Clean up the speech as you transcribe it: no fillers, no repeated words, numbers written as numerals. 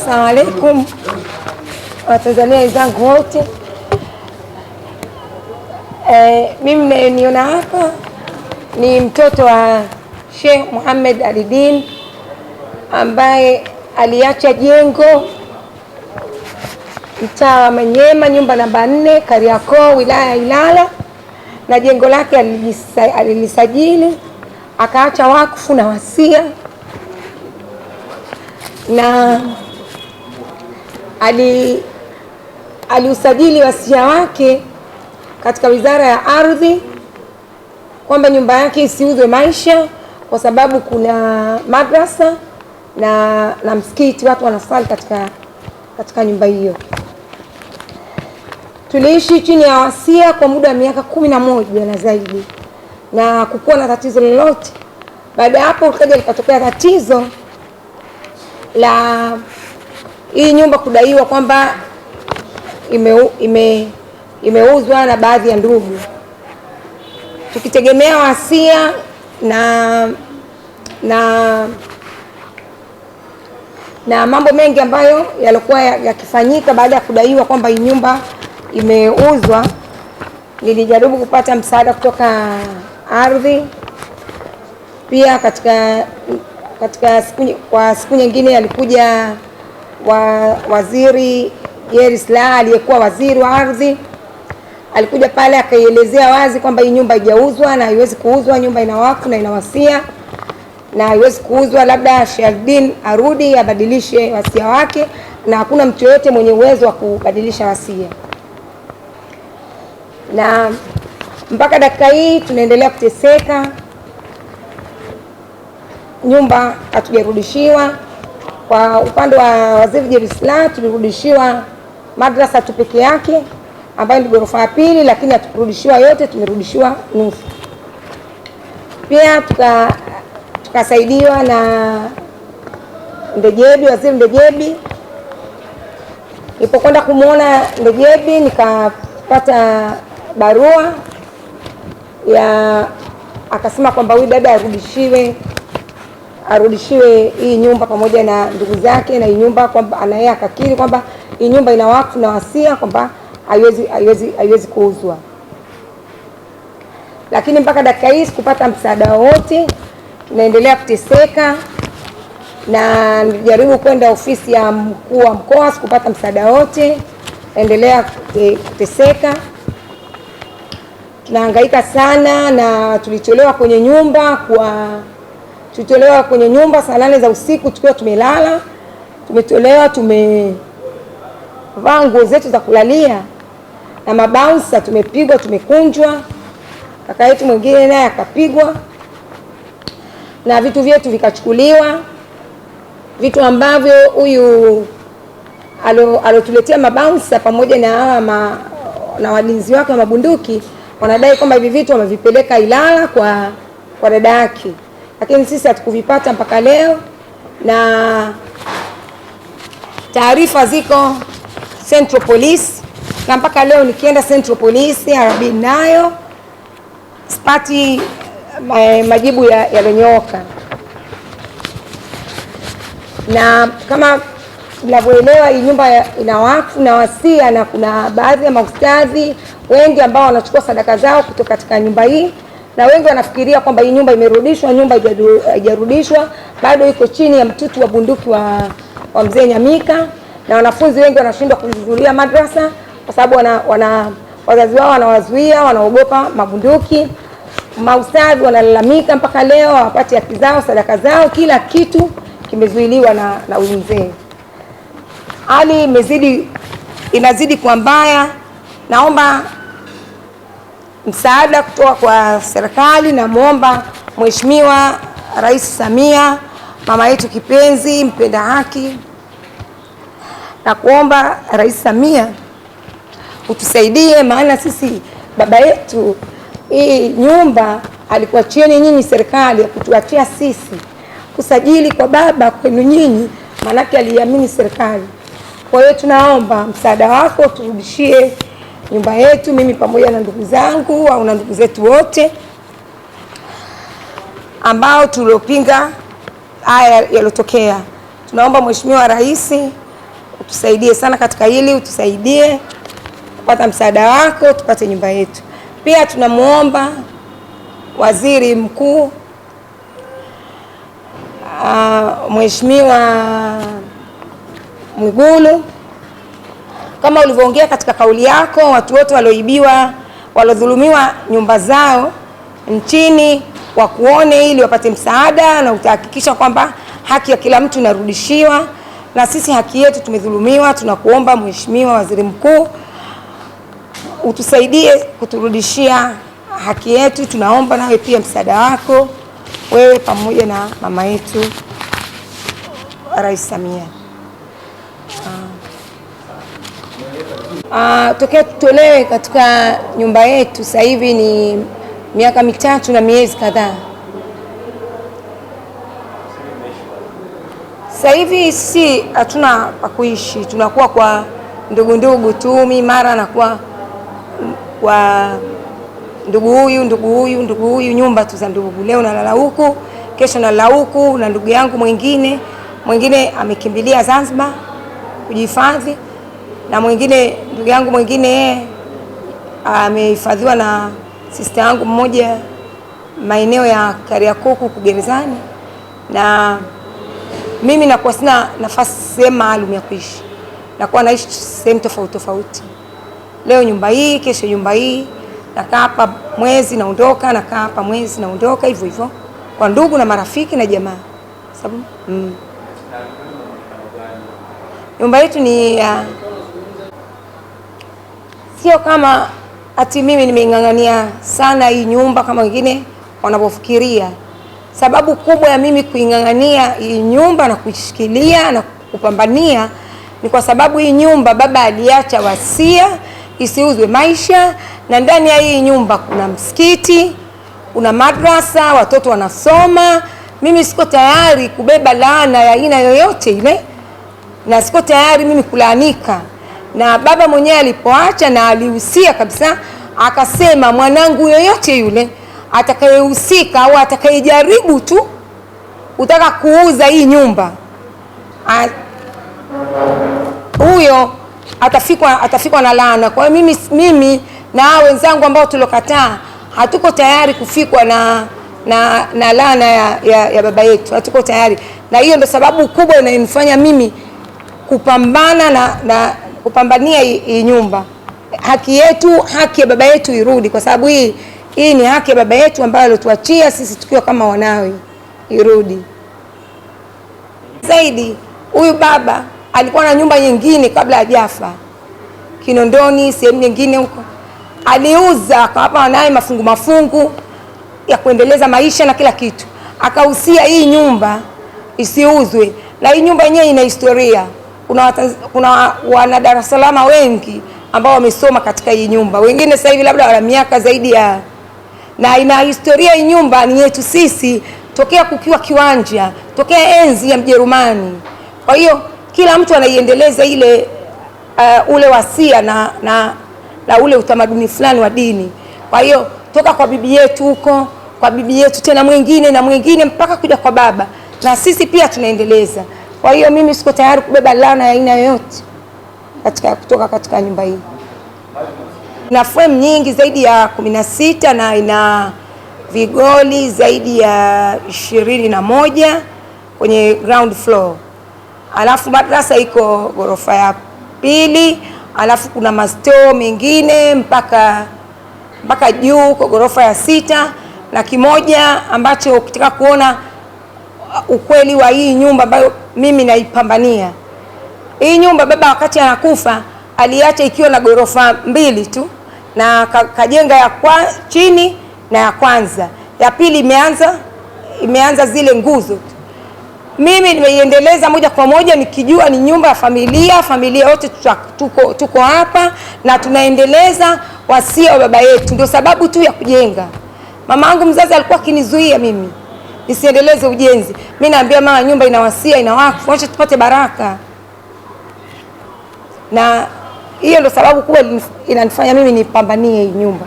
Asalamu alaykum Watanzania wenzangu wote. Mimi mnayeniona hapa ni mtoto wa Sheikh Muhammad Alidin ambaye aliacha jengo mtaa wa Manyema, nyumba namba 4, Kariakoo, wilaya ya Ilala, na jengo lake alilisajili, akaacha wakfu na wasia, na aliusajili wasia wake katika Wizara ya Ardhi kwamba nyumba yake isiuzwe Maisha kwa sababu kuna madrasa na msikiti, watu wanasali katika nyumba hiyo. Tuliishi chini ya wasia kwa muda wa miaka 11 na zaidi, na kukuwa na tatizo lolote. Baada ya hapo kaja likatokea tatizo la hii nyumba kudaiwa kwamba imeuzwa na baadhi ya ndugu. Tukitegemea wasia na mambo mengi ambayo yalikuwa yakifanyika baada ya kudaiwa kwamba hii nyumba imeuzwa, nilijaribu kupata msaada kutoka ardhi. Pia kwa siku nyingine alikuja waziri Jerry Silaa, aliyekuwa waziri wa ardhi. Alikuja pale akaielezea wazi kwamba hii nyumba haijauzwa na haiwezi kuuzwa, nyumba ina wakfu na ina wasia na haiwezi kuuzwa, labda Sheikh arudi abadilishe wasia wake, na hakuna mtu yote mwenye uwezo wa kubadilisha wasia. Na mpaka dakika hii tunaendelea kuteseka. Nyumba hatujarudishiwa. Kwa upande wa waziri Jerry Silaa tulirudishiwa madrasa tu peke yake ambayo ni ghorofa ya 2, lakini hatukurudishiwa yote, tumerudishiwa nusu. Pia tukasaidiwa na Ndejebi, waziri Ndejebi. Nilipokwenda kumuona Ndejebi nikapata barua akasema kwamba huyu dada arudishiwe hii nyumba pamoja na ndugu zake, na hii nyumba kwamba anaye akakiri kwamba hii nyumba ina wakfu na wasia kwamba haiwezi kuuzwa. Lakini mpaka dakika hii sikupata msaada wote, tunaendelea kuteseka, na nilijaribu kwenda ofisi ya mkuu wa mkoa, sikupata msaada wote, endelea kuteseka. Tunahangaika sana, na tulitolewa kwenye nyumba saa 8 za usiku tukiwa tumelala. Tumetolewa, tumevaa nguo zetu za kulalia na mabouncer, tumepigwa, tumekunjwa. Kaka yetu mwingine naye akapigwa na vitu vyetu vikachukuliwa, vitu ambavyo huyu alotuletea mabouncer pamoja na walinzi wake wa mabunduki wanadai kwamba hivi vitu wamevipeleka Ilala kwa dada yake, lakini sisi hatukuvipata mpaka leo, na taarifa ziko Central Police, na mpaka leo nikienda Central Police Arabi nayo sipati majibu yaliyonyooka. Na kama mnavyoelewa, hii nyumba ina wakfu na wasia, na kuna baadhi ya maustadhi wengi ambao wanachukua sadaka zao kutoka katika nyumba hii, na wengi wanafikiria kwamba hii nyumba imerudishwa. Nyumba haijarudishwa, bado iko chini ya mtutu wa bunduki wa mzee Nyamika, na wanafunzi wengi wanashindwa kuhudhuria madrasa kwa sababu wazazi wao wanawazuia, wanaogopa mabunduki. Maustadhi wanalalamika mpaka leo hawapati haki zao, sadaka zao, kila kitu kimezuiliwa na huyu mzee. Hali inazidi kuwa mbaya. Naomba msaada kutoka kwa serikali, na muomba Mheshimiwa Rais Samia, mama yetu kipenzi, mpenda haki, na kuomba Rais Samia utusaidie, maana sisi baba yetu hii nyumba alikuwa chini nyinyi serikali ya kutuachia sisi kusajili kwa baba kwenu nyinyi, maanake aliamini serikali. Kwa hiyo tunaomba msaada wako, turudishie nyumba yetu, mimi pamoja na ndugu zangu au na ndugu zetu wote ambao tuliopinga haya yalotokea. Tunaomba Mheshimiwa Rais utusaidie sana katika hili, utusaidie kupata msaada wako, tupate nyumba yetu. Pia tunamuomba Waziri Mkuu Mheshimiwa Mwigulu, kama ulivyoongea katika kauli yako, watu wote waliodhulumiwa nyumba zao nchini wakuone ili wapate msaada, na utahakikisha kwamba haki ya kila mtu inarudishiwa. Na sisi haki yetu tumedhulumiwa, tunakuomba Mheshimiwa Waziri Mkuu utusaidie kuturudishia haki yetu. Tunaomba nawe pia msaada wako, wewe pamoja na mama yetu Rais Samia. Tokea tutolewe katika nyumba yetu sasa hivi ni miaka 3 na miezi kadhaa. Sasa hivi si hatuna pa kuishi, tunakuwa kwa ndugu tu. Mimi mara nakuwa kwa ndugu huyu, nyumba tu za ndugu. Leo nalala huku, kesho nalala huku, na ndugu yangu mwingine amekimbilia Zanzibar kujihifadhi, na ndugu yangu mwingine amehifadhiwa na sister yangu mmoja maeneo ya Kariakoo kugerezani, na mimi nakuwa sina nafasi sehemu maalum ya kuishi, nakuwa naishi sehemu tofauti. Leo nyumba hii, kesho nyumba hii, nakaa hapa mwezi naondoka, nakaa hapa mwezi naondoka, hivyo kwa ndugu na marafiki na jamaa. Sababu nyumba yetu ni sio kama ati mimi nimeingangania sana hii nyumba kama wengine wanavyofikiria. Sababu kubwa ya mimi kuingangania hii nyumba na kuishikilia na kupambania ni kwa sababu hii nyumba baba aliacha wasia isiuzwe maisha, na ndani ya hii nyumba kuna msikiti, kuna madrasa, watoto wanasoma. Mimi siko tayari kubeba laana ya aina yoyote ile, na siko tayari mimi kulaanika. Na baba mwenyewe alipoacha na alihusia kabisa, akasema mwanangu yoyote yule atakayehusika au atakayejaribu tu utaka kuuza hii nyumba, huyo atafikwa na laana. Kwa hiyo mimi na wenzangu ambao tulokataa hatuko tayari kufikwa na laana ya baba yetu, hatuko tayari. Na hiyo ndio sababu kubwa inayonifanya mimi kupambana na kupambania hii nyumba. Haki yetu, haki ya baba yetu irudi, kwa sababu hii ni haki ya baba yetu ambayo alituachia sisi tukiwa kama wanawe, irudi. Zaidi, huyu baba alikuwa na nyumba nyingine kabla hajafa Kinondoni, sehemu nyingine huko. Aliuza akawapa wanawe mafungu ya kuendeleza maisha na kila kitu. Akahusia hii nyumba isiuzwe, na hii nyumba yenyewe ina historia. Kuna wana Dar es Salaam wengi ambao wamesoma katika hii nyumba. Wengine sasa hivi labda wana miaka zaidi ya, na ina historia. Hii nyumba ni yetu sisi tokea kukiwa kiwanja, tokea enzi ya Mjerumani. Kwa hiyo kila mtu anaiendeleza ile ule wasia na ule utamaduni fulani wa dini. Kwa hiyo toka kwa bibi yetu huko, kwa bibi yetu tena mwingine mpaka kuja kwa baba, na sisi pia tunaendeleza. Kwa hiyo mimi siko tayari kubeba laana ya aina yoyote kutoka katika nyumba hii. Ina frame nyingi zaidi ya 16 na ina vigoli zaidi ya 21 kwenye ground floor. Alafu madrasa iko ghorofa ya 2, alafu kuna mastoo mengine mpaka juu kwa ghorofa ya 6, na kimoja ambacho ukitaka kuona ukweli wa hii nyumba ambayo mimi naipambania. Hii nyumba baba wakati anakufa aliacha ikiwa na ghorofa 2 tu, na kajenga ya chini na ya kwanza. Ya pili imeanza zile nguzo tu. Mimi nimeiendeleza moja kwa moja nikijua ni nyumba ya familia yote tuko hapa na tunaendeleza wasia wa baba yetu. Ndio sababu tu ya kujenga. Mama yangu mzazi alikuwa akinizuia mimi nisiendeleze ujenzi. Mimi naambia mama, nyumba ina wasia, ina wakfu, acha tupate baraka. Na hiyo ndio sababu kubwa inanifanya mimi nipambanie hii nyumba.